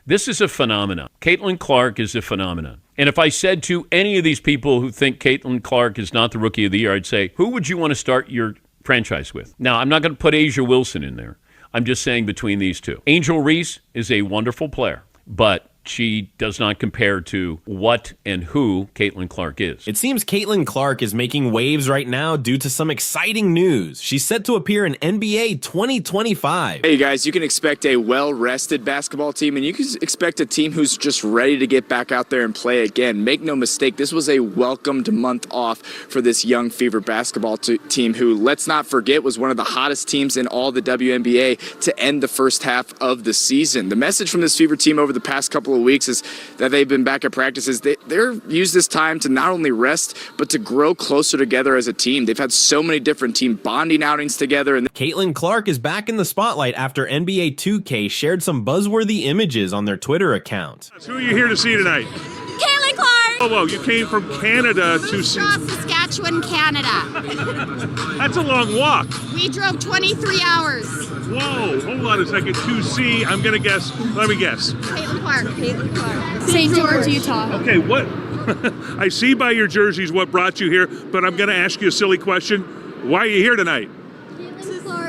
This is a phenomenon. Caitlin Clark is a phenomenon. And if I said to any of these people who think Caitlin Clark is not the Rookie of the Year, I'd say, who would you want to start your franchise with? Now, I'm not going to put Asia Wilson in there. I'm just saying between these two. Angel Reese is a wonderful player, but she does not compare to what and who Caitlin Clark is. It seems Caitlin Clark is making waves right now due to some exciting news. She's set to appear in NBA 2025. Hey guys, you can expect a well-rested basketball team, and you can expect a team who's just ready to get back out there and play again. Make no mistake, this was a welcomed month off for this young Fever basketball team who, let's not forget, was one of the hottest teams in all the WNBA to end the first half of the season. The message from this Fever team over the past couple of weeks is that they've been back at practices. They're used this time to not only rest, but to grow closer together as a team. They've had so many different team bonding outings together. And Caitlin Clark is back in the spotlight after NBA 2K shared some buzzworthy images on their Twitter account. Who are you here to see tonight? Caitlin Clark! Oh, whoa, you came from Canada to see... Saskatchewan, Canada. That's a long walk. We drove 23 hours. Whoa, hold on a second. 2C, I'm going to guess. Let me guess. Caitlin Clark. St. George, Utah. Okay, what? I see by your jerseys what brought you here, but I'm going to ask you a silly question. Why are you here tonight?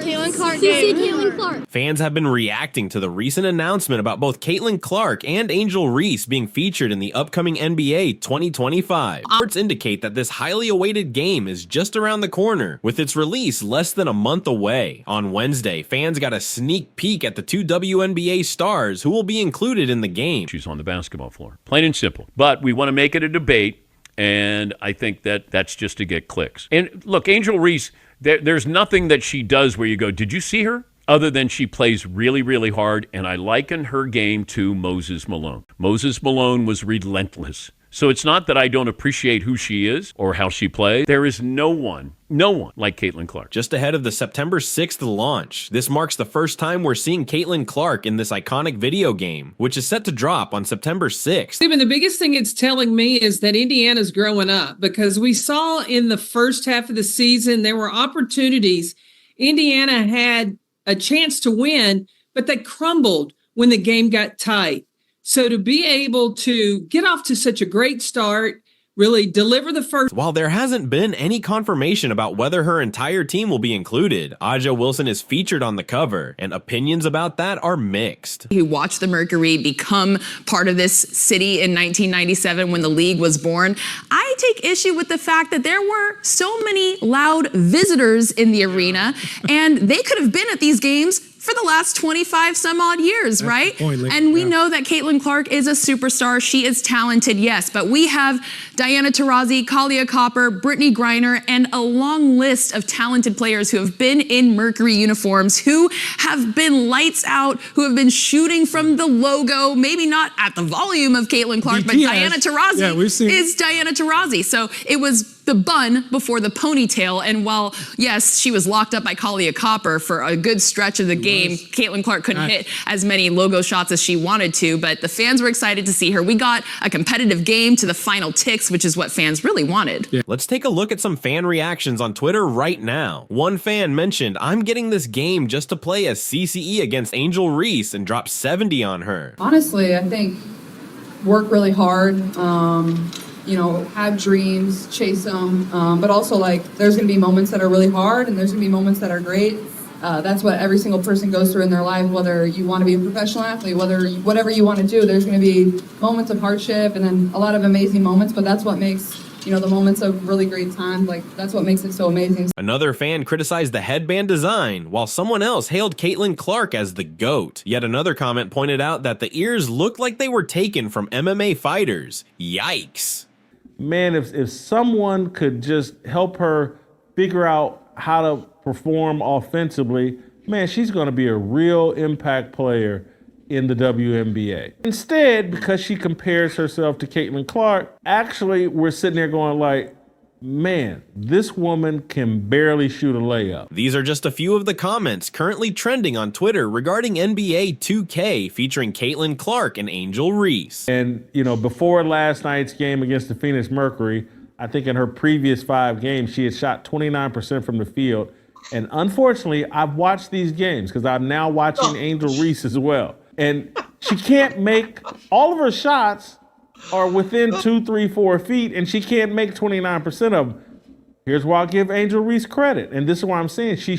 Caitlin Clark. Caitlin Clark. Fans have been reacting to the recent announcement about both Caitlin Clark and Angel Reese being featured in the upcoming NBA 2025. Reports indicate that this highly awaited game is just around the corner, with its release less than a month away. On Wednesday, fans got a sneak peek at the two WNBA stars who will be included in the game. She's on the basketball floor, plain and simple. But we want to make it a debate, and I think that that's just to get clicks. And look, Angel Reese, there's nothing that she does where you go, did you see her? Other than she plays really, really hard, and I liken her game to Moses Malone. Moses Malone was relentless. So it's not that I don't appreciate who she is or how she plays. There is no one like Caitlin Clark. Just ahead of the September 6th launch, this marks the first time we're seeing Caitlin Clark in this iconic video game, which is set to drop on September 6th. Stephen, the biggest thing it's telling me is that Indiana's growing up, because we saw in the first half of the season there were opportunities. Indiana had a chance to win, but they crumbled when the game got tight. So to be able to get off to such a great start, really deliver the first... While there hasn't been any confirmation about whether her entire team will be included, Aja Wilson is featured on the cover, and opinions about that are mixed. Who watched the Mercury become part of this city in 1997 when the league was born. I take issue with the fact that there were so many loud visitors in the arena, and they could have been at these games for the last 25 some odd years, right? And we know that Caitlin Clark is a superstar. She is talented, yes, but we have Diana Taurasi, Kalia Copper, Brittany Griner, and a long list of talented players who have been in Mercury uniforms, who have been lights out, who have been shooting from the logo, maybe not at the volume of Caitlin Clark, but Diana Taurasi is Diana Taurasi. So it was the bun before the ponytail, and while, yes, she was locked up by Kalia Copper for a good stretch of the game, Caitlin Clark couldn't hit as many logo shots as she wanted to, but the fans were excited to see her. We got a competitive game to the final ticks, which is what fans really wanted. Yeah. Let's take a look at some fan reactions on Twitter right now. One fan mentioned, I'm getting this game just to play as CCE against Angel Reese, and dropped 70 on her. Honestly, I think work really hard, you know, have dreams, chase them, but also, like, there's going to be moments that are really hard and there's going to be moments that are great. That's what every single person goes through in their life, whether you want to be a professional athlete, whatever you want to do. There's going to be moments of hardship and then a lot of amazing moments, but that's what makes, you know, the moments of really great time, like, that's what makes it so amazing. Another fan criticized the headband design, while someone else hailed Caitlin Clark as the GOAT. Yet another comment pointed out that the ears looked like they were taken from MMA fighters. Yikes. Man, if someone could just help her figure out how to perform offensively, man, she's going to be a real impact player in the WNBA. Instead, because she compares herself to Caitlin Clark, actually we're sitting there going like, man, this woman can barely shoot a layup. These are just a few of the comments currently trending on Twitter regarding NBA 2K featuring Caitlin Clark and Angel Reese. And, you know, before last night's game against the Phoenix Mercury, I think in her previous 5 games, she had shot 29% from the field. And unfortunately, I've watched these games because I'm now watching Angel Reese as well. And She can't make all of her shots are within 2, 3, 4 feet, and she can't make 29% of them. Here's why I'll give Angel Reese credit, and this is why I'm saying she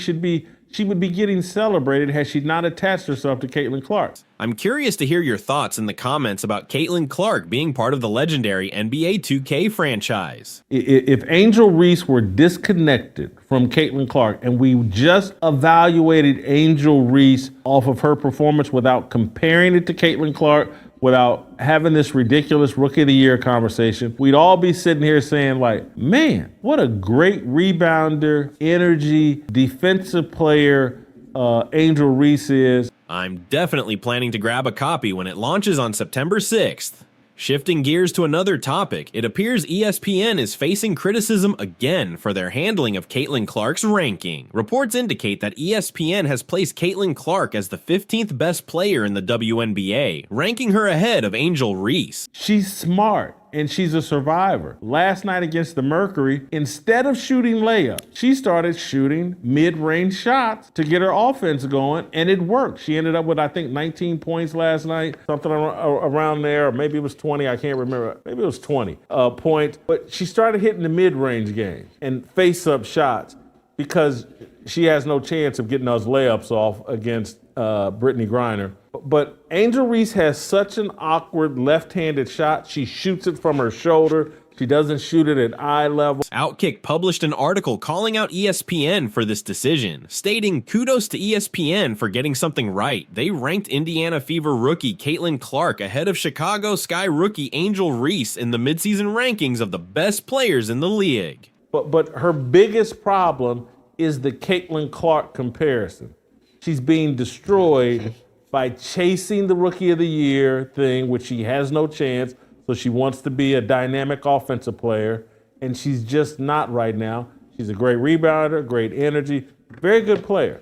would be getting celebrated had she not attached herself to Caitlin Clark. I'm curious to hear your thoughts in the comments about Caitlin Clark being part of the legendary NBA 2K franchise. If Angel Reese were disconnected from Caitlin Clark and we just evaluated Angel Reese off of her performance without comparing it to Caitlin Clark, without having this ridiculous Rookie of the Year conversation, we'd all be sitting here saying like, man, what a great rebounder, energy, defensive player Angel Reese is. I'm definitely planning to grab a copy when it launches on September 6th. Shifting gears to another topic, it appears ESPN is facing criticism again for their handling of Caitlin Clark's ranking. Reports indicate that ESPN has placed Caitlin Clark as the 15th best player in the WNBA, ranking her ahead of Angel Reese. She's smart and she's a survivor. Last night against the Mercury, instead of shooting layups, she started shooting mid-range shots to get her offense going, and it worked. She ended up with, I think, 19 points last night, something around there, or maybe it was 20, I can't remember. Maybe it was 20 points. But she started hitting the mid-range game and face-up shots because she has no chance of getting those layups off against Brittany Griner. But Angel Reese has such an awkward left-handed shot. She shoots it from her shoulder. She doesn't shoot it at eye level. Outkick published an article calling out ESPN for this decision, stating kudos to ESPN for getting something right. They ranked Indiana Fever rookie Caitlin Clark ahead of Chicago Sky rookie Angel Reese in the midseason rankings of the best players in the league. But her biggest problem is the Caitlin Clark comparison. She's being destroyed by chasing the Rookie of the Year thing, which she has no chance. So she wants to be a dynamic offensive player, and she's just not right now. She's a great rebounder, great energy, very good player.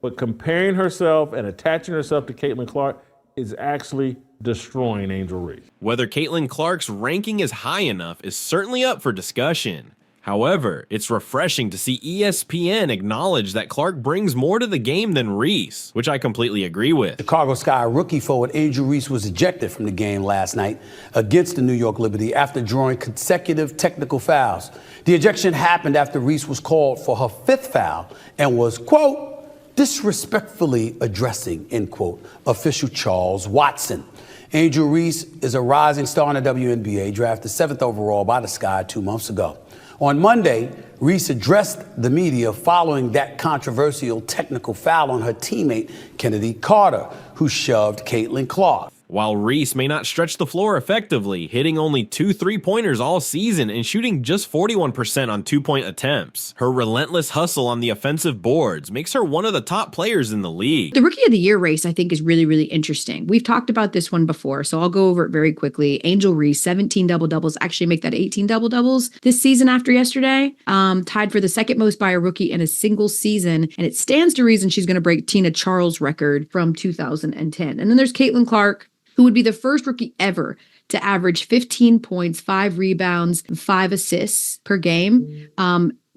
But comparing herself and attaching herself to Caitlin Clark is actually destroying Angel Reese. Whether Caitlin Clark's ranking is high enough is certainly up for discussion. However, it's refreshing to see ESPN acknowledge that Clark brings more to the game than Reese, which I completely agree with. Chicago Sky rookie forward Angel Reese was ejected from the game last night against the New York Liberty after drawing consecutive technical fouls. The ejection happened after Reese was called for her 5th foul and was, quote, disrespectfully addressing, end quote, official Charles Watson. Angel Reese is a rising star in the WNBA, drafted 7th overall by the Sky 2 months ago. On Monday, Reese addressed the media following that controversial technical foul on her teammate, Kennedy Carter, who shoved Caitlin Clark. While Reese may not stretch the floor effectively, hitting only 2 3-pointers all season and shooting just 41% on 2-point attempts, her relentless hustle on the offensive boards makes her one of the top players in the league. The Rookie of the Year race, I think, is really, really interesting. We've talked about this one before, so I'll go over it very quickly. Angel Reese, 17 double-doubles, actually make that 18 double-doubles this season after yesterday, tied for the second most by a rookie in a single season, and it stands to reason she's going to break Tina Charles' record from 2010. And then there's Caitlin Clark, who would be the first rookie ever to average 15 points, 5 rebounds, 5 assists per game.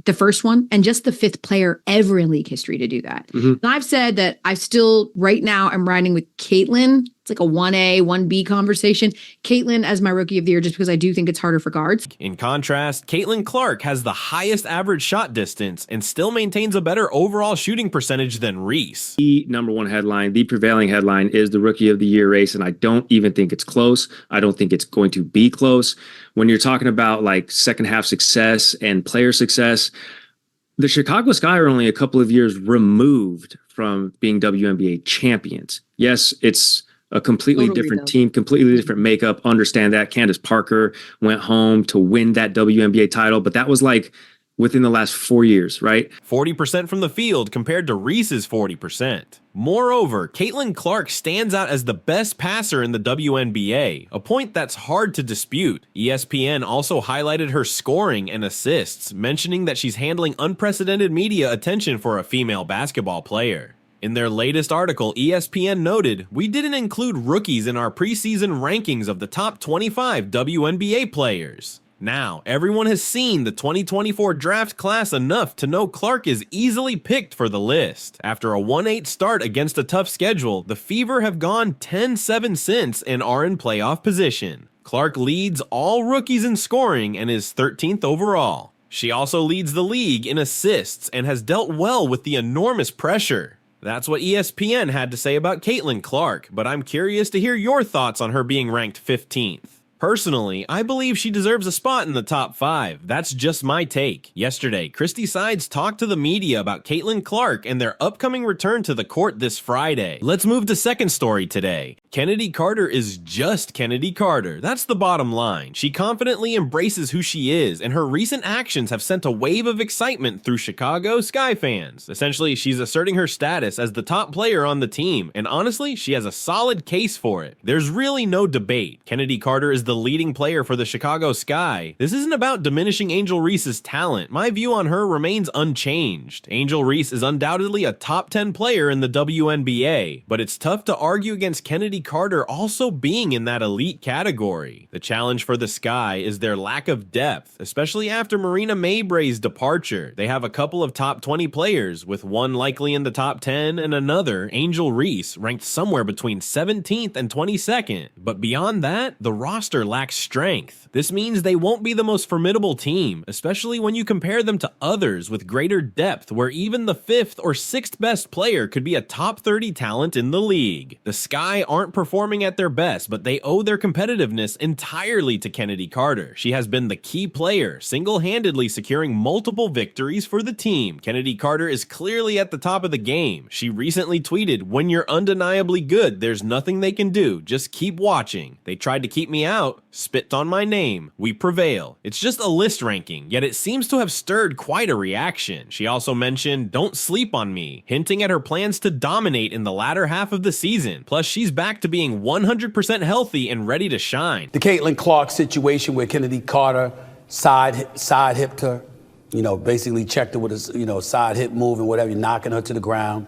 The first one, and just the 5th player ever in league history to do that. And I've said that I still, right now, I'm riding with Caitlin. It's like a 1A, 1B conversation. Caitlin as my Rookie of the Year, just because I do think it's harder for guards. In contrast, Caitlin Clark has the highest average shot distance and still maintains a better overall shooting percentage than Reese. The number one headline, the prevailing headline, is the Rookie of the Year race, and I don't even think it's close. I don't think it's going to be close. When you're talking about like second half success and player success, the Chicago Sky are only a couple of years removed from being WNBA champions. Yes, it's a completely different team, completely different makeup. Understand that. Candace Parker went home to win that WNBA title, but that was like within the last 4 years, right? 40% from the field compared to Reese's 40%. Moreover, Caitlin Clark stands out as the best passer in the WNBA, a point that's hard to dispute. ESPN also highlighted her scoring and assists, mentioning that she's handling unprecedented media attention for a female basketball player. In their latest article, ESPN noted, "We didn't include rookies in our preseason rankings of the top 25 WNBA players." Now, everyone has seen the 2024 draft class enough to know Clark is easily picked for the list. After a 1-8 start against a tough schedule, the Fever have gone 10-7 since and are in playoff position. Clark leads all rookies in scoring and is 13th overall. She also leads the league in assists and has dealt well with the enormous pressure. That's what ESPN had to say about Caitlin Clark, but I'm curious to hear your thoughts on her being ranked 15th. Personally, I believe she deserves a spot in the top 5. That's just my take. Yesterday, Christy Sides talked to the media about Caitlin Clark and their upcoming return to the court this Friday. Let's move to second story today. Kennedy Carter is just Kennedy Carter. That's the bottom line. She confidently embraces who she is, and her recent actions have sent a wave of excitement through Chicago Sky fans. Essentially, she's asserting her status as the top player on the team, and honestly, she has a solid case for it. There's really no debate. Kennedy Carter is the leading player for the Chicago Sky. This isn't about diminishing Angel Reese's talent. My view on her remains unchanged. Angel Reese is undoubtedly a top 10 player in the WNBA, but it's tough to argue against Kennedy Carter also being in that elite category. The challenge for the Sky is their lack of depth, especially after Marina Maybray's departure. They have a couple of top 20 players, with one likely in the top 10 and another, Angel Reese, ranked somewhere between 17th and 22nd. But beyond that, the roster lacks strength. This means they won't be the most formidable team, especially when you compare them to others with greater depth, where even the 5th or 6th best player could be a top 30 talent in the league. The Sky aren't performing at their best, but they owe their competitiveness entirely to Kennedy Carter. She has been the key player, single-handedly securing multiple victories for the team. Kennedy Carter is clearly at the top of the game. She recently tweeted, "When you're undeniably good, there's nothing they can do. Just keep watching. They tried to keep me out, spit on my name. We prevail." It's just a list ranking, yet it seems to have stirred quite a reaction. She also mentioned, "Don't sleep on me," hinting at her plans to dominate in the latter half of the season. Plus, she's back to being 100% healthy and ready to shine. The Caitlin Clark situation where Kennedy Carter side hipped her, basically checked her with a side hip move and whatever, knocking her to the ground.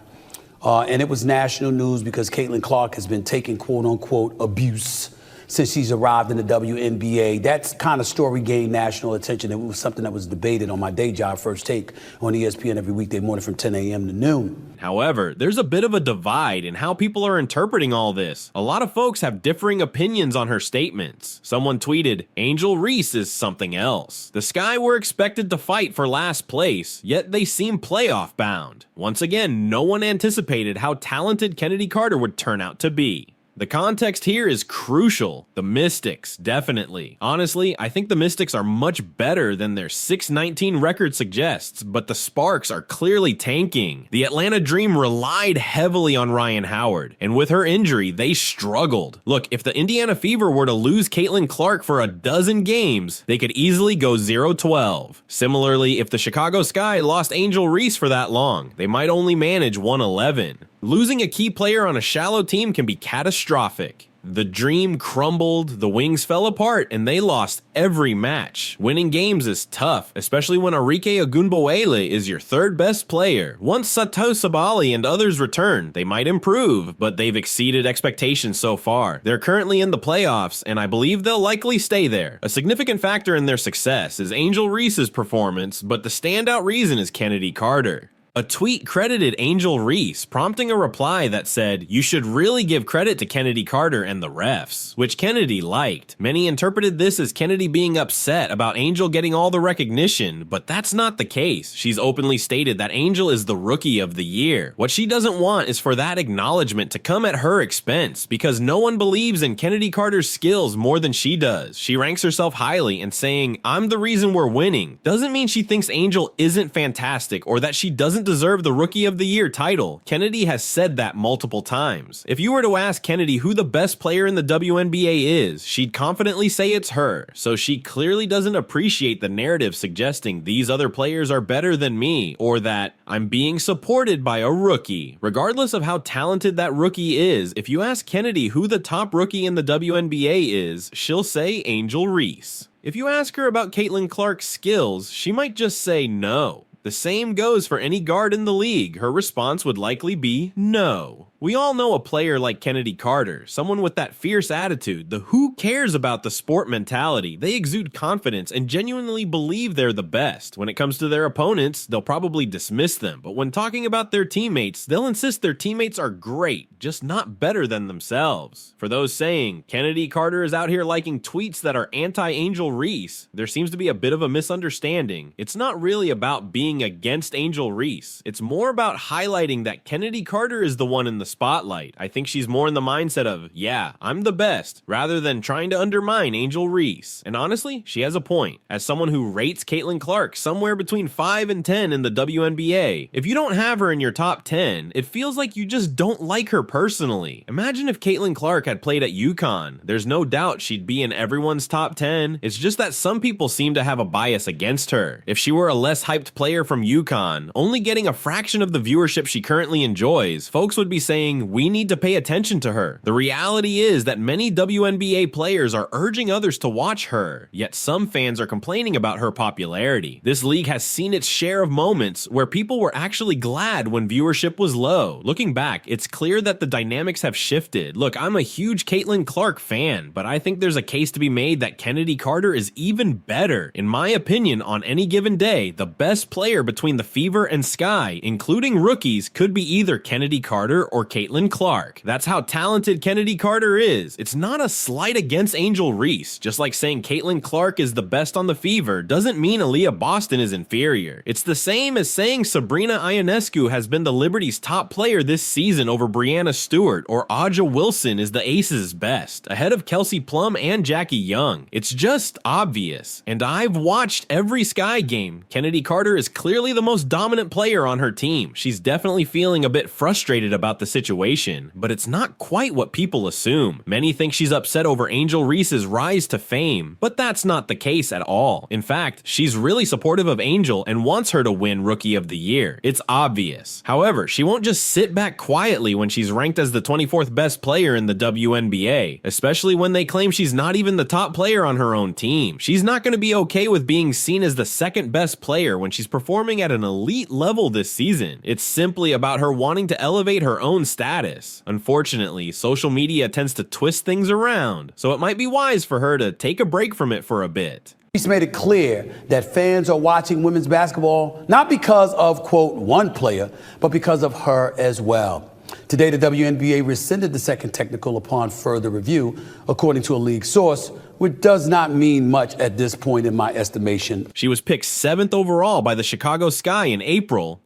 And it was national news because Caitlin Clark has been taking quote unquote abuse since she's arrived in the WNBA. That kind of story gained national attention. It was something that was debated on my day job, First Take, on ESPN every weekday morning from 10 a.m. to noon. However, there's a bit of a divide in how people are interpreting all this. A lot of folks have differing opinions on her statements. Someone tweeted, "Angel Reese is something else. The Sky were expected to fight for last place, yet they seem playoff bound." Once again, no one anticipated how talented Kennedy Carter would turn out to be. The context here is crucial. The Mystics, definitely. Honestly, I think the Mystics are much better than their 6-19 record suggests, but the Sparks are clearly tanking. The Atlanta Dream relied heavily on Ryan Howard, and with her injury, they struggled. Look, if the Indiana Fever were to lose Caitlin Clark for a dozen games, they could easily go 0-12. Similarly, if the Chicago Sky lost Angel Reese for that long, they might only manage 111. Losing a key player on a shallow team can be catastrophic. The Dream crumbled, the Wings fell apart, and they lost every match. Winning games is tough, especially when Arike Ogunbowale is your third best player. Once Sato Sabali and others return, they might improve, but they've exceeded expectations so far. They're currently in the playoffs, and I believe they'll likely stay there. A significant factor in their success is Angel Reese's performance, but the standout reason is Kennedy Carter. A tweet credited Angel Reese, prompting a reply that said, "You should really give credit to Kennedy Carter and the refs," which Kennedy liked. Many interpreted this as Kennedy being upset about Angel getting all the recognition, but that's not the case. She's openly stated that Angel is the rookie of the year. What she doesn't want is for that acknowledgement to come at her expense, because no one believes in Kennedy Carter's skills more than she does. She ranks herself highly, and saying, "I'm the reason we're winning," doesn't mean she thinks Angel isn't fantastic or that she doesn't deserve the Rookie of the Year title. Kennedy has said that multiple times. If you were to ask Kennedy who the best player in the WNBA is, she'd confidently say it's her. So she clearly doesn't appreciate the narrative suggesting these other players are better than me, or that I'm being supported by a rookie. Regardless of how talented that rookie is, if you ask Kennedy who the top rookie in the WNBA is, she'll say Angel Reese. If you ask her about Caitlin Clark's skills, she might just say no. The same goes for any guard in the league. Her response would likely be no. We all know a player like Kennedy Carter, someone with that fierce attitude, the who cares about the sport mentality. They exude confidence and genuinely believe they're the best. When it comes to their opponents, they'll probably dismiss them, but when talking about their teammates, they'll insist their teammates are great, just not better than themselves. For those saying, Kennedy Carter is out here liking tweets that are anti-Angel Reese, there seems to be a bit of a misunderstanding. It's not really about being against Angel Reese. It's more about highlighting that Kennedy Carter is the one in the spotlight. I think she's more in the mindset of, yeah, I'm the best, rather than trying to undermine Angel Reese. And honestly, she has a point. As someone who rates Caitlin Clark somewhere between 5 and 10 in the WNBA, if you don't have her in your top 10, it feels like you just don't like her personally. Imagine if Caitlin Clark had played at UConn. There's no doubt she'd be in everyone's top 10. It's just that some people seem to have a bias against her. If she were a less hyped player from UConn, only getting a fraction of the viewership she currently enjoys, folks would be saying, we need to pay attention to her. The reality is that many WNBA players are urging others to watch her, yet some fans are complaining about her popularity. This league has seen its share of moments where people were actually glad when viewership was low. Looking back, it's clear that the dynamics have shifted. Look, I'm a huge Caitlin Clark fan, but I think there's a case to be made that Kennedy Carter is even better. In my opinion, on any given day, the best player between the Fever and Sky, including rookies, could be either Kennedy Carter or Caitlin Clark. That's how talented Kennedy Carter is. It's not a slight against Angel Reese. Just like saying Caitlin Clark is the best on the Fever doesn't mean Aaliyah Boston is inferior. It's the same as saying Sabrina Ionescu has been the Liberty's top player this season over Brianna Stewart, or Aja Wilson is the Aces' best, ahead of Kelsey Plum and Jackie Young. It's just obvious. And I've watched every Sky game. Kennedy Carter is clearly the most dominant player on her team. She's definitely feeling a bit frustrated about the situation, but it's not quite what people assume. Many think she's upset over Angel Reese's rise to fame, but that's not the case at all. In fact, she's really supportive of Angel and wants her to win Rookie of the Year. It's obvious. However, she won't just sit back quietly when she's ranked as the 24th best player in the WNBA, especially when they claim she's not even the top player on her own team. She's not going to be okay with being seen as the second best player when she's performing at an elite level this season. It's simply about her wanting to elevate her own status. Unfortunately, social media tends to twist things around, so it might be wise for her to take a break from it for a bit. Reese made it clear that fans are watching women's basketball not because of, quote, one player, but because of her as well. Today, the WNBA rescinded the second technical upon further review, according to a league source, which does not mean much at this point in my estimation. She was picked 7th overall by the Chicago Sky in April.